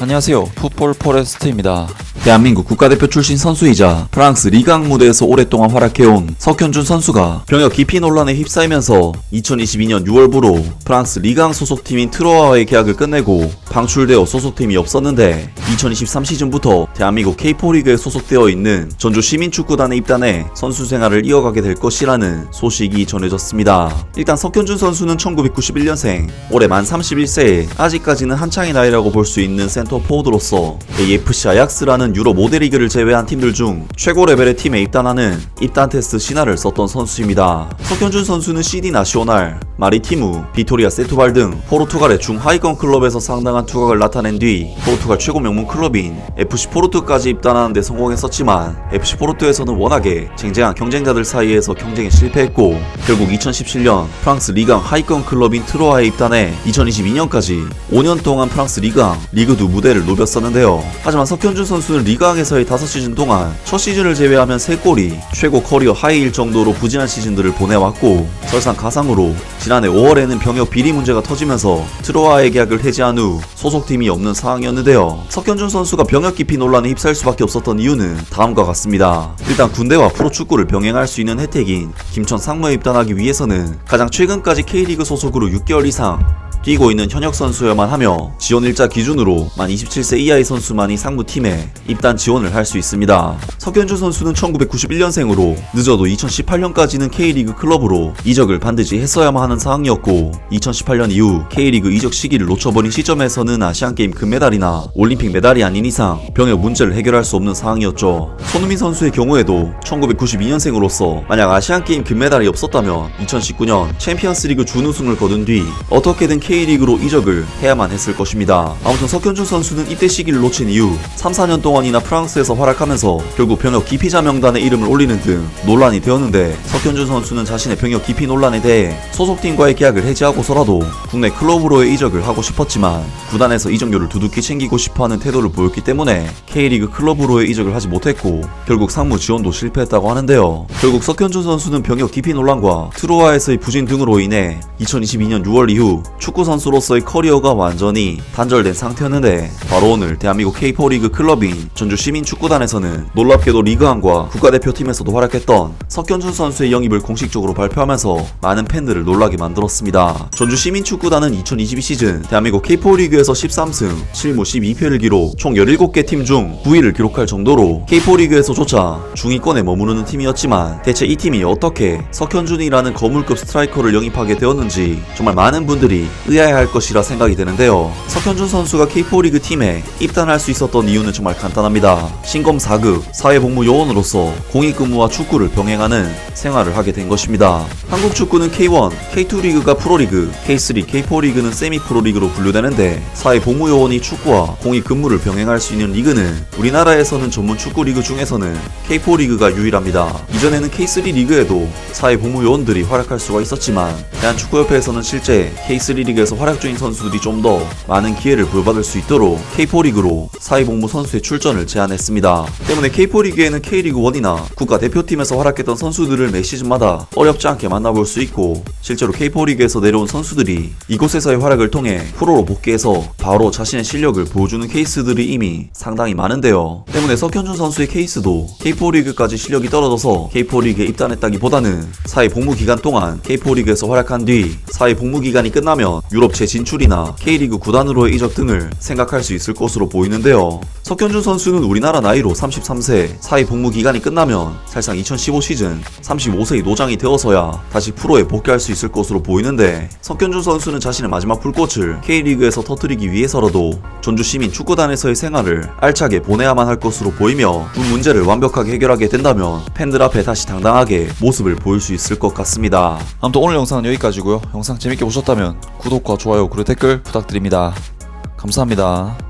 안녕하세요. 풋볼 포레스트입니다. 대한민국 국가대표 출신 선수이자 프랑스 리강 무대에서 오랫동안 활약해온 석현준 선수가 병역 기피 논란에 휩싸이면서 2022년 6월부로 프랑스 리강 소속팀인 트로아와의 계약을 끝내고 방출되어 소속팀이 없었는데 2023 시즌부터 대한민국 K4 리그에 소속되어 있는 전주 시민축구단에 입단해 선수 생활을 이어가게 될 것이라는 소식이 전해졌습니다. 일단 석현준 선수는 1991년생, 올해 만 31세에 아직까지는 한창의 나이라고 볼 수 있는 센터 포워드로서 AFC 아약스라는 유럽 5대 리그를 제외한 팀들 중 최고 레벨의 팀에 입단하는 입단 테스트 신화를 썼던 선수입니다. 석현준 선수는 CD 나시오날, 마리티무, 비토리아 세투발 등 포르투갈의 중하위권 클럽에서 상당한 투각을 나타낸 뒤 포르투갈 최고 명문 클럽인 FC 포르투까지 입단하는 데 성공했었지만 FC 포르투에서는 워낙에 쟁쟁한 경쟁자들 사이에서 경쟁에 실패했고 결국 2017년 프랑스 리강 하위권 클럽인 트로아에 입단해 2022년까지 5년 동안 프랑스 리강 리그2 무대를 누볐었는데요. 하지만 석현준 선수는 리강에서의 5시즌 동안 첫 시즌을 제외하면 3골이 최고 커리어 하이일 정도로 부진한 시즌들을 보내왔고 설상가상으로 지난해 5월에는 병역 비리 문제가 터지면서 트로아의 계약을 해지한 후 소속팀이 없는 상황이었는데요. 석현준 선수가 병역 기피 논란에 휩싸일 수밖에 없었던 이유는 다음과 같습니다. 일단 군대와 프로축구를 병행할 수 있는 혜택인 김천 상무에 입단하기 위해서는 가장 최근까지 K리그 소속으로 6개월 이상 뛰고 있는 현역 선수여만 하며 지원 일자 기준으로 만 27세 이하의 선수만이 상무팀에 입단 지원을 할 수 있습니다. 석현준 선수는 1991년생으로 늦어도 2018년까지는 K리그 클럽으로 이적을 반드시 했어야만 하는 상황이었고 2018년 이후 K리그 이적 시기를 놓쳐버린 시점에서는 아시안게임 금메달이나 올림픽 메달이 아닌 이상 병역 문제를 해결할 수 없는 상황이었죠. 손흥민 선수의 경우에도 1992년생으로서 만약 아시안게임 금메달이 없었다면 2019년 챔피언스리그 준우승을 거둔 뒤 어떻게든 K리그로 이적을 해야만 했을 것입니다. 아무튼 석현준 선수는 입대 시기를 놓친 이후 3-4년 동안이나 프랑스에서 활약하면서 결국 병역 기피자 명단에 이름을 올리는 등 논란이 되었는데 석현준 선수는 자신의 병역 기피 논란에 대해 소속팀과의 계약을 해지하고서라도 국내 클럽으로의 이적을 하고 싶었지만 구단에서 이적료를 두둑히 챙기고 싶어하는 태도를 보였기 때문에 K리그 클럽으로의 이적을 하지 못했고 결국 상무 지원도 실패했다고 하는데요. 결국 석현준 선수는 병역 기피 논란과 트로아에서의 부진 등으로 인해 2022년 6월 이후 축구 선수로서의 커리어가 완전히 단절된 상태였는데 바로 오늘 대한민국 K4 리그 클럽인 전주 시민축구단에서는 놀랍게도 리그안과 국가대표팀에서도 활약했던 석현준 선수의 영입을 공식적으로 발표하면서 많은 팬들을 놀라게 만들었습니다. 전주 시민축구단은 2022 시즌 대한민국 K4 리그에서 13승 7무 12패를 기록 총 17개 팀 중 9위를 기록할 정도로 K4 리그에서조차 중위권에 머무르는 팀이었지만 대체 이 팀이 어떻게 석현준이라는 거물급 스트라이커를 영입하게 되었는지 정말 많은 분들이 의아해할 것이라 생각이 되는데요. 석현준 선수가 K4 리그 팀에 입단할 수 있었던 이유는 정말 간단합니다. 신검 4급 사회복무요원으로서 공익근무와 축구를 병행하는 생활을 하게 된 것입니다. 한국 축구는 K1, K2 리그가 프로리그, K3, K4 리그는 세미 프로리그로 분류되는데 사회복무요원이 축구와 공익근무를 병행할 수 있는 리그는 우리나라에서는 전문 축구 리그 중에서는 K4 리그가 유일합니다. 이전에는 K3 리그에도 사회복무요원들이 활약할 수가 있었지만 대한축구협회에서는 실제 K3 리그에서 활약 중인 선수들이 좀 더 많은 기회를 부여받을 수 있도록 K4 리그로 사회복무 선수의 출전을 제한했습니다. 때문에 K4 리그에는 K리그 1이나 국가대표팀에서 활약했던 선수들을 매 시즌마다 어렵지 않게 만나볼 수 있고 실제로 K4 리그에서 내려온 선수들이 이곳에서의 활약을 통해 프로로 복귀해서 바로 자신의 실력을 보여주는 케이스들이 이미 상당히 많은데요. 때문에 석현준 선수의 케이스도 K4 리그까지 실력이 떨어져서 K4 리그에 입단했다기보다는 사회복무 기간 동안 K4 리그에서 활약한 뒤 사회복무 기간이 끝나면 유럽 재진출이나 K리그 구단으로의 이적 등을 생각할 수 있을 것으로 보이는데요. 석현준 선수는 우리나라 나이로 33세, 사회복무 기간이 끝나면 사실상 2015 시즌 35세의 노장이 되어서야 다시 프로에 복귀할 수 있을 것으로 보이는데 석현준 선수는 자신의 마지막 불꽃을 K리그에서 터뜨리기 위해서라도 전주 시민 축구단에서의 생활을 알차게 보내야만 할 것으로 보이며 두 문제를 완벽하게 해결하게 된다면 팬들 앞에 다시 당당하게 모습을 보일 수 있을 것 같습니다. 아무튼 오늘 영상은 여기까지고요. 영상 재밌게 보셨다면 구독과 좋아요 그리고 댓글 부탁드립니다. 감사합니다.